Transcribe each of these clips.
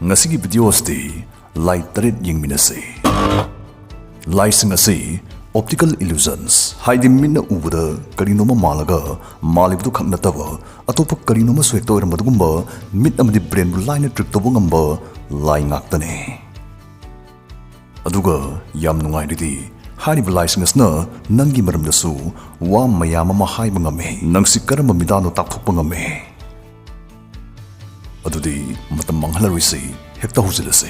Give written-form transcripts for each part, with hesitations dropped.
Nasagi videos di light tarit yengminase. Lights ngasi optical illusions. Haidi minna ubada karinoma malaga malibdu khakna taba atopa karinoma swekto iramadugumba mit amadi brain bu line trick tobu ngamba lai ngaktane. Aduga yam nungai didi hari lights ngasna nangi maramdasu wa mayama mahai bangame nangsi karama midano takthok bangame. Adudi matam manghalarisi hekta huzilase.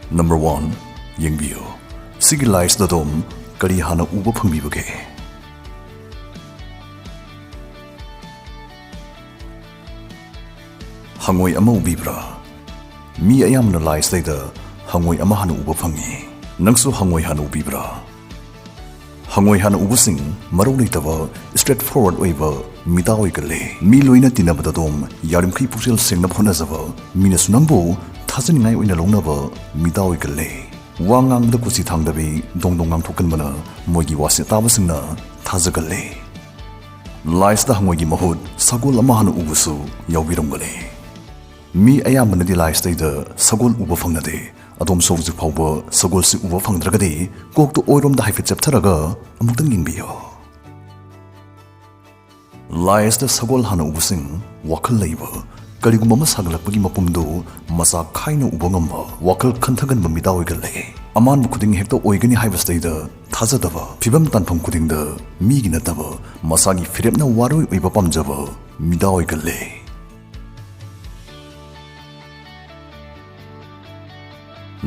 Number 1 Yengu. Sigi lights da dom Kari Hanna uba phangbibage. Hangoi ama ubibra. Mi ayamna lights da hangoi ama hana uba phangi. Nangsu hangoi hana ubibra. Hangoi hana ubasing marau leitaba straightforward oiba mita oigale. Mi loina tinabada dom yarimkhri puksel sengna phonazaba mina sunangbo thajaningai oina longnaba mita oigale. Wangang da kusi thangdabi dongdongang thokanbana moigi wasi tabasingna thajagale. Lights da hangoigi mahut sagol ama hana ubusu yawbiromgale. Mi ayamana di lights da sagol uba phangnade adom sowji phawba sagol si uba phangdragadi kokto oirom da haifet chaptharaga amuktang yingbiyo. Lights da sagol hana ubusing wakhal leiba Karigumba masagalakpagi mapumdu masa khaina uba ngamba wakhal khanthaganba mida oigale. Amanbu khuding hekta oigani haibasdaida thajadaba phibam tanpham khudingda migi nataba masagi firepna waroi oiba pamjaba mida oigale.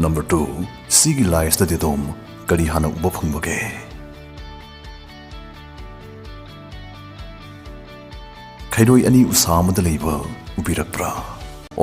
Number 2 Sigi lights da dedom Kari Hanna uba phangbage. Khairoi ani usamada leiba ubirakpra.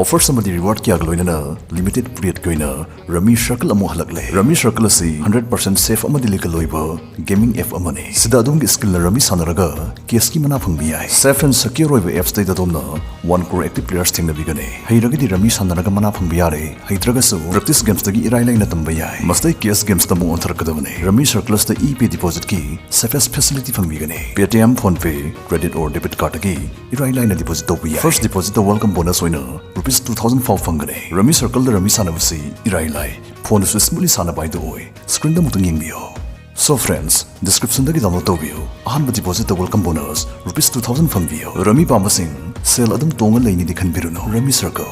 Offer samadi reward kya galoina limited period koina Rami Circle amu halakle. Rami Circle si 100% safe amadi legal loiba gaming app amane. Sida adumgi skill na Rami sanaraga keski mana phangbiai. Safe and secure oiba apps dai dadomna 1 crore active players thingna bigane. Hairagadi Rami sanaraga mana phangbiare. Haitragasu practice games dagi irai laina tambayai. Mastai case games tamu ontharakadabane. Rami Circle sta EP deposit ki safest facility phangbigane. Paytm, PhonePe, credit or debit card agi irai laina deposit tobiai. First deposit the welcome bonus oina Rupees 2004 fangane. Rami Circle da Rami sanabasi irai lai. Phone su smoothly sanabai do oi. Screen da mutung yengbiyo. So friends, description dagi download tobiyo. Ahanba deposit the welcome bonus Rupees 2000 fangbiyo. Rami pambasing sale adum tonga laini di khanbiruno. Rami Circle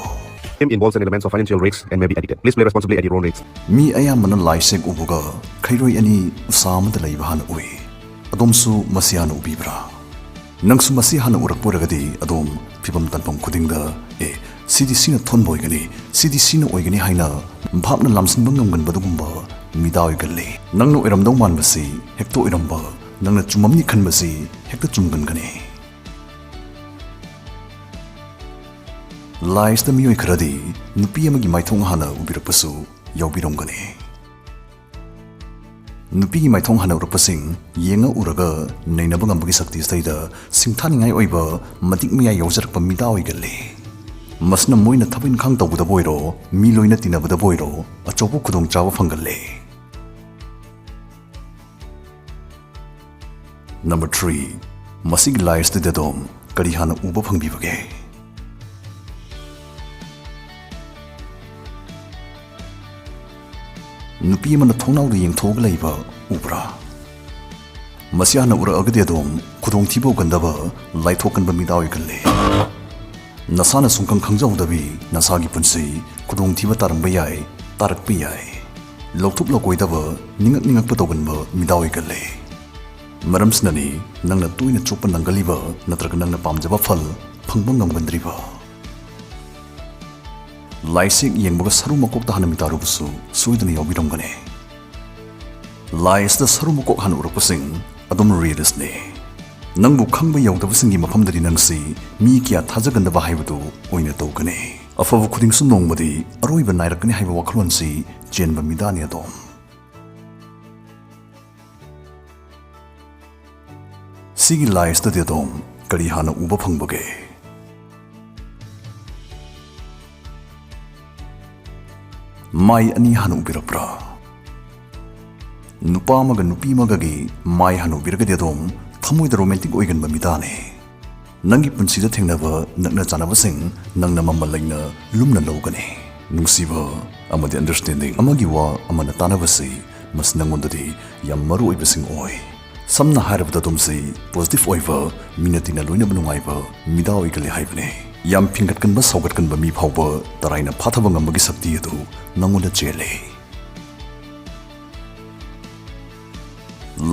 involves an elements of financial risks and may be addicted. Please play responsibly at your own risks. Mi ayamana laisek ubuga khairoi ani usama da laiba hana oi. Adomsu masiana ubibra. Nangsu masi hana urakporagadi adom phibam tanpam khudingda CDC na thon boigani CDC na oigani haina bhapna lamsin bangam gan badugumba mida oigale. Nangno iramdau manbasi hekto iramba nangna chumamni khanbasi hekta chumgan gane. Lies the miyoi kharadi nupi amagi maithong hana ubirapasu yawbiromgane. Nupi gi maithong hana urapasing yenga uraga nainaba ngambagi sakti staida singthaningai oiba matik miya yawjarpa mida oigale. Masna moina thabin khang tawbuda boiro mi loina tinabada boiro achobu khudong chawa phangale. Number 3 Masig lies the dedom Kari Hanna uba phangbibage. Nupi mana thongnau da yengthog leiba ubra. Masiana ura agade dom khudong thibo gandaba laithokanba mida oigale. Nasana sungkang khangjaudabi nasagi punsi khudong thiba taramba yai tarakpa yai. Lokthuk lokoidaba ningak ningakpa toganba mida oigale. Maramsnani nangna tuina chokpa nangaliba natraga nangna pamjaba phal phangba ngamgandriba. Laisik yengbaga saru makokta hana mitarubusu suidana yawbiromgane. Lais da saru makok hana urapasing adom realistne. Nangbu khangba yawdabasingi mafamdari nangsi mi kya thajagandaba haibadu oina tawgane. Afabu khudingsu nongmadi aroiba nairakani haiba wakhalonsi chenba midani adom. Sigi lais da dedom Kari Hanna uba phangbage. Mai ani hana ubirapra. Nupa maga nupi magagi mai hana ubiragadi adom thamoida romantic oiganba midane. Nangi punsida thengnaba nakna chanabasing nangna mamma laina lumna logane. ꯅꯨꯡꯁꯤꯕ ꯑꯃꯗꯤ understanding ꯑꯃꯒꯤ ꯋꯥ ꯑꯃꯅ ꯇꯥꯟꯅꯕꯁꯤ ꯃꯁꯤ ꯅꯪꯉꯣꯟꯗꯗꯤ ꯌꯥꯝ ꯃꯔꯨ ꯑꯣꯏꯕꯁꯤꯡ ꯑꯣꯏ ꯁꯝꯅ ꯍꯥꯏꯔꯕꯗ ꯑꯗꯣꯝꯁꯤ ꯄꯣꯖꯤꯇꯤꯚ ꯑꯣꯏꯕ ꯃꯤꯅ ꯇꯤꯟꯅ ꯂꯣꯏꯅꯕ ꯅꯨꯡꯉꯥꯏꯕ ꯃꯤꯗꯥ ꯑꯣꯏꯒꯜꯂꯤ ꯍꯥꯏꯕꯅꯤ ꯌꯥꯝ ꯐꯤꯡꯒꯠꯀꯟꯕ ꯁꯧꯒꯠꯀꯟꯕ ꯃꯤ ꯐꯥꯎꯕ ꯇꯔꯥꯏꯅ ꯐꯥꯊꯕ ꯉꯝꯕꯒꯤ ꯁꯛꯇꯤ ꯑꯗꯨ ꯅꯪꯉꯣꯟꯗ ꯆꯦꯜꯂꯤ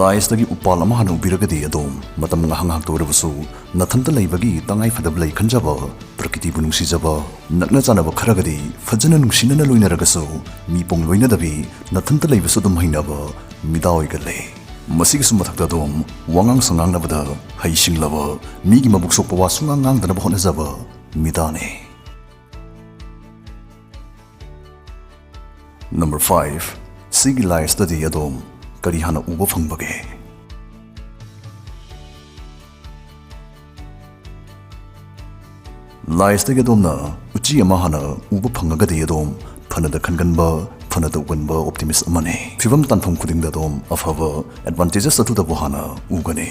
ꯂꯥꯏꯁꯇꯒꯤ ꯎꯄꯥꯜ ꯑꯃ ꯍꯥꯟꯅ ꯎꯕꯤꯔꯒꯗꯤ ꯑꯗꯣꯝ ꯃꯇꯝ ꯉꯥꯏꯍꯥꯛꯇ ꯑꯣꯏꯔꯕꯁꯨ ꯅꯊꯟꯇ ꯂꯩꯕꯒꯤ ꯇꯉꯥꯏꯐꯗꯕ ꯂꯩ ꯈꯟꯖꯕ ꯄ꯭ꯔꯀꯤꯇꯤꯕꯨ ꯅꯨꯡꯁꯤꯖꯕ ꯅꯛꯅ ꯆꯥꯟꯅꯕ ꯈꯔꯒꯗꯤ ꯐꯖꯅ ꯅꯨꯡꯁꯤꯅꯅ ꯂꯣꯏꯅꯔꯒꯁꯨ ꯃꯤꯄꯣꯡ ꯂꯣꯏꯅꯗꯕꯤ ꯅꯊꯟꯇ ꯂꯩꯕꯁꯨ ꯑꯗꯨꯝ ꯍꯩꯅꯕ ꯃꯤꯗꯥ ꯑꯣꯏꯒꯜꯂꯤ ꯃꯁꯤꯒꯤꯁꯨ ꯃꯊꯛꯇ ꯑꯗꯣꯝ ꯋꯥꯉꯥꯡ ꯁꯉꯥꯡꯅꯕꯗ ꯍꯩꯁꯤꯡꯂꯕ ꯃꯤꯒꯤ ꯃꯕꯨꯛ ꯁꯣꯛꯄ ꯋꯥ ꯁꯨꯡꯉꯥꯡ ꯉꯥꯡꯗꯅꯕ ꯍꯣꯠꯅꯖꯕ ꯃꯤꯗꯥꯅꯤ Number 5 ꯁꯤꯒꯤ ꯂꯥꯏꯁꯇꯗꯤ ꯑꯗꯣꯝ ꯀꯔꯤ ꯍꯥꯟꯅ ꯎꯕ ꯐꯪꯕꯒꯦ ꯂꯥꯏꯁꯇꯒꯤ ꯑꯗꯣꯝꯅ ꯎꯆꯤ ꯑꯃ ꯍꯥꯟꯅ ꯎꯕ ꯐꯪꯉꯒꯗꯤ ꯑꯗꯣꯝ ꯐꯅꯗ ꯈꯟꯒꯟꯕ ꯐꯅꯗ ꯎꯒꯟꯕ ꯑꯣꯞꯇꯤꯃꯤꯁ ꯑꯃꯅꯤ ꯐꯤꯚꯝ ꯇꯥꯟꯐꯝ ꯈꯨꯗꯤꯡꯗ ꯑꯗꯣꯝ ꯑꯐꯕ ꯑꯦꯗꯚꯥꯟꯇꯦꯖꯦꯁ ꯑꯗꯨꯗꯕꯨ ꯍꯥꯟꯅ ꯎꯒꯅꯤ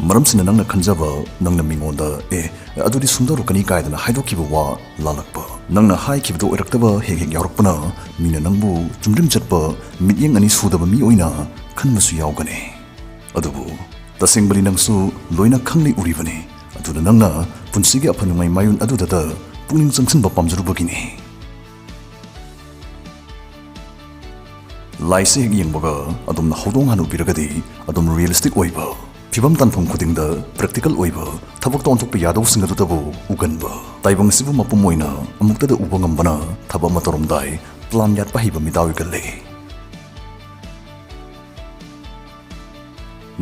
ꯃꯔꯝꯁꯤꯅ ꯅꯪꯅ ꯈꯟꯖꯕ ꯅꯪꯅ ꯃꯤꯉꯣꯟꯗ ꯑꯗꯨꯗꯤ ꯁꯨꯝꯗꯧꯔꯛꯀꯅꯤ ꯀꯥꯏꯗꯅ ꯍꯥꯏꯗꯣꯛꯈꯤꯕ ꯋꯥ ꯂꯥꯜꯂꯛꯄ ꯅꯪꯅ ꯍꯥꯏꯈꯤꯕꯗꯣ ꯑꯣꯏꯔꯛꯇꯕ ꯍꯦꯛ ꯌꯥꯎꯔꯛꯄꯅ ꯃꯤꯅ ꯅꯪꯕు ꯆꯨꯝꯗ꯭ꯔꯤꯡ ꯆꯠꯄ ꯃꯤꯠꯌꯦꯡ ꯑꯅꯤ ꯁꯨꯗꯕ ꯃꯤ ꯑꯣꯏꯅ ꯈꯟꯕꯁꯨ ꯌꯥꯎꯒꯅꯤ ꯑꯗꯨꯕꯨ ꯇꯁꯦꯡꯕꯗꯤ ꯅꯪꯁꯨ ꯂꯣꯏꯅ ꯈꯪꯂꯤ ꯎꯔꯤꯕꯅꯤ ꯑꯗꯨꯅ ꯅꯪꯅ ꯄꯨꯟꯁꯤꯒꯤ ꯑꯐ ꯅꯨꯡꯉꯥꯏ ꯃꯥꯌꯣꯟ ꯑꯗꯨꯗ ꯄꯨꯛꯅꯤꯡ ꯆꯪꯁꯤꯟꯕ ꯄꯥꯝꯖꯔꯨꯕꯒꯤꯅꯤ ꯂꯥꯏꯁꯦ ꯍꯦꯛ ꯌꯦꯡꯕꯒ ꯑꯗꯣꯝꯅ ꯍꯧꯗꯣꯡ ꯍꯥꯟꯅ ꯎꯕꯤꯔꯒꯗꯤ ꯑꯗꯣꯝ ꯔꯤꯌꯦꯂꯤꯁꯇꯤꯛ ꯑꯣꯏꯕ ꯐꯤꯚꯝ ꯇꯥꯟꯐꯝ ꯈꯨꯗꯤꯡꯗ ꯄ꯭ꯔꯦꯛꯇꯤꯀꯦꯜ ꯑꯣꯏꯕ ꯊꯕꯛꯇ ꯑꯣꯟꯊꯣꯛꯄ ꯌꯥꯗꯧꯁꯤꯡ ꯑꯗꯨꯗꯕꯨ ꯎꯒꯟꯕ ꯇꯥꯏꯕꯪ ꯑꯁꯤꯕꯨ ꯃꯄꯨꯝ ꯑꯣꯏꯅ ꯑꯃꯨꯛꯇꯗ ꯎꯕ ꯉꯝꯕꯅ ꯊꯕꯛ ꯑꯃ ꯇꯧꯔꯝꯗꯥꯏ ꯄ꯭ꯂꯥꯟ ꯌꯥꯠꯄ ꯍꯩꯕ ꯃꯤꯗꯥ ꯑꯣꯏꯒꯜꯂꯤ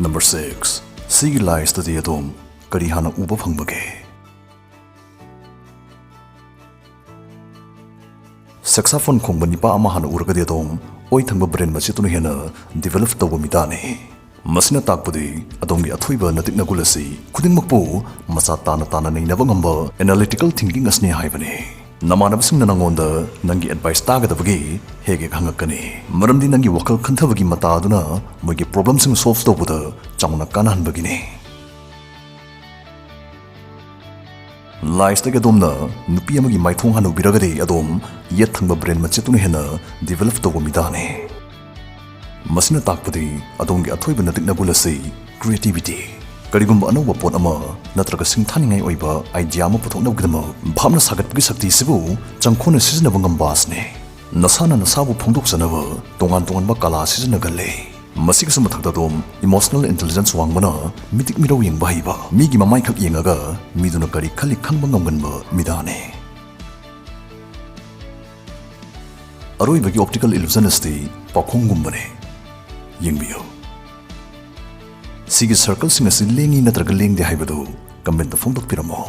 Number 6 ꯁꯤꯒꯤ ꯂꯥꯏꯁꯇꯗꯤ ꯑꯗꯣꯝ ꯀꯔꯤ ꯍꯥꯟꯅ ꯎꯕ ꯐꯪꯕꯒꯦ ꯁꯦꯛꯁꯥꯐꯣꯟ ꯈꯣꯡꯕ ꯅꯤꯄꯥ ꯑꯃ ꯍꯥꯟꯅ ꯎꯔꯒꯗꯤ ꯑꯗꯣꯝ ꯑꯣꯏ ꯊꯪꯕ ꯕ꯭ꯔꯦꯟ ꯃꯆꯦꯠꯇꯨꯅ ꯍꯦꯟꯅ ꯗꯤꯚꯦꯂꯞ ꯇꯧꯕ ꯃꯤꯗꯥꯅꯤ ꯃꯁꯤꯅ ꯇꯥꯛꯄꯗꯤ ꯑꯗꯣꯝꯒꯤ ꯑꯊꯣꯏꯕ ꯅꯇꯤꯛ ꯅꯒꯨꯜ ꯑꯁꯤ ꯈꯨꯗꯤꯡꯃꯛꯄꯨ ꯃꯆꯥ ꯇꯥꯅ ꯅꯩꯅꯕ ꯉꯝꯕ ꯑꯦꯅꯥꯂꯤꯇꯤꯀꯦꯜ ꯊꯤꯡꯀꯤꯡ ꯑꯁꯤꯅꯤ ꯍꯥꯏꯕꯅꯤ ꯅꯃꯥꯟꯅꯕꯁꯤꯡꯅ ꯅꯪꯉꯣꯟꯗ ꯅꯪꯒꯤ ꯑꯦꯗꯚꯥꯏꯁ ꯇꯥꯒꯗꯕꯒꯤ ꯍꯦꯛ ꯍꯪꯉꯛꯀꯅꯤ ꯃꯔꯝꯗꯤ ꯅꯪꯒꯤ ꯋꯥꯈꯜ ꯈꯟꯊꯕꯒꯤ ꯃꯇꯥ ꯑꯗꯨꯅ ꯃꯣꯏꯒꯤ ꯄ꯭ꯔꯣꯕ꯭ꯂꯦꯝꯁꯤꯡ ꯁꯣꯜꯚ ꯇꯧꯕꯗ ꯆꯥꯎꯅ ꯀꯥꯟꯅꯍꯟꯕꯒꯤꯅꯤ ꯂꯥꯏꯁꯇꯒꯤ ꯑꯗꯣꯝꯅ ꯅꯨꯄꯤ ꯑꯃꯒꯤ ꯃꯥꯏꯊꯣꯡ ꯍꯥꯟꯅ ꯎꯕꯤꯔꯒꯗꯤ ꯑꯗꯣꯝ ꯌꯦꯠ ꯊꯪꯕ ꯕ꯭ꯔꯦꯟ ꯃꯆꯦꯠꯇꯨꯅ ꯍꯦꯟꯅ ꯗꯤꯚꯦꯂꯞ ꯇꯧꯕ ꯃꯤꯗꯥꯅꯤ ꯃꯁꯤꯅ ꯇꯥꯛꯄꯗꯤ ꯑꯗꯣꯝꯒꯤ ꯑꯊꯣꯏꯕ ꯅꯇꯤꯛ ꯅꯒꯨꯜ ꯑꯁꯤ ꯀ꯭ꯔꯤꯌꯦꯇꯤꯚꯤꯇꯤ ꯀꯔꯤꯒꯨꯝꯕ ꯑꯅꯧꯕ ꯄꯣꯠ ꯑꯃ ꯅꯠꯇ꯭ꯔꯒ ꯁꯤꯡꯊꯥꯅꯤꯡꯉꯥꯏ ꯑꯣꯏꯕ ꯑꯥꯏꯗꯤꯌꯥ ꯑꯃ ꯄꯨꯊꯣꯛꯅꯕꯒꯤꯗꯃꯛ ꯚꯥꯞꯅ ꯁꯥꯒꯠꯄꯒꯤ ꯁꯛꯇꯤꯁꯤꯕꯨ ꯆꯪꯈꯣꯟꯅ ꯁꯤꯖꯤꯟꯅꯕ ꯉꯝꯕ ꯑꯁꯤꯅꯤ ꯅꯁꯥꯅ ꯅꯁꯥꯕꯨ ꯐꯣꯡꯗꯣꯛꯆꯅꯕ ꯇꯣꯉꯥꯟ ꯇꯣꯉꯥꯟꯕ ꯀꯂꯥ ꯁꯤꯖꯤꯟꯅꯒꯜꯂꯤ ꯃꯁꯤꯒꯤꯁꯨ ꯃꯊꯛꯇ ꯑꯗꯣꯝ ꯏꯃꯣꯁꯅꯦꯜ ꯏꯟꯇꯦꯂꯤꯖꯦꯟꯁ ꯋꯥꯡꯕꯅ ꯃꯤꯇꯤꯛ ꯃꯤꯔꯧ ꯌꯦꯡꯕ ꯍꯩꯕ ꯃꯤꯒꯤ ꯃꯃꯥꯏꯈꯛ ꯌꯦꯡꯉꯒ ꯃꯤꯗꯨꯅ ꯀꯔꯤ ꯈꯜꯂꯤ ꯈꯪꯕ ꯉꯝꯒꯟꯕ ꯃꯤꯗꯥꯅꯤ ꯑꯔꯣꯏꯕꯒꯤ ꯑꯣꯞꯇꯤꯀꯦꯜ ꯏꯂꯨꯖꯟ ꯑꯁꯤ ꯄꯥꯎꯈꯣꯡꯒꯨꯝꯕꯅꯤ ꯌꯦꯡꯕꯤꯌꯨ ꯁꯤꯒꯤ ꯁꯔꯀꯜꯁꯤꯡ ꯑꯁꯤ ꯂꯦꯡꯉꯤ ꯅꯠꯇ꯭ꯔꯒ ꯂꯦꯡꯗꯦ ꯍꯥꯏꯕꯗꯨ ꯀꯃꯦꯟꯇ ꯐꯣꯡꯗꯣꯛꯄꯤꯔꯝꯃꯣ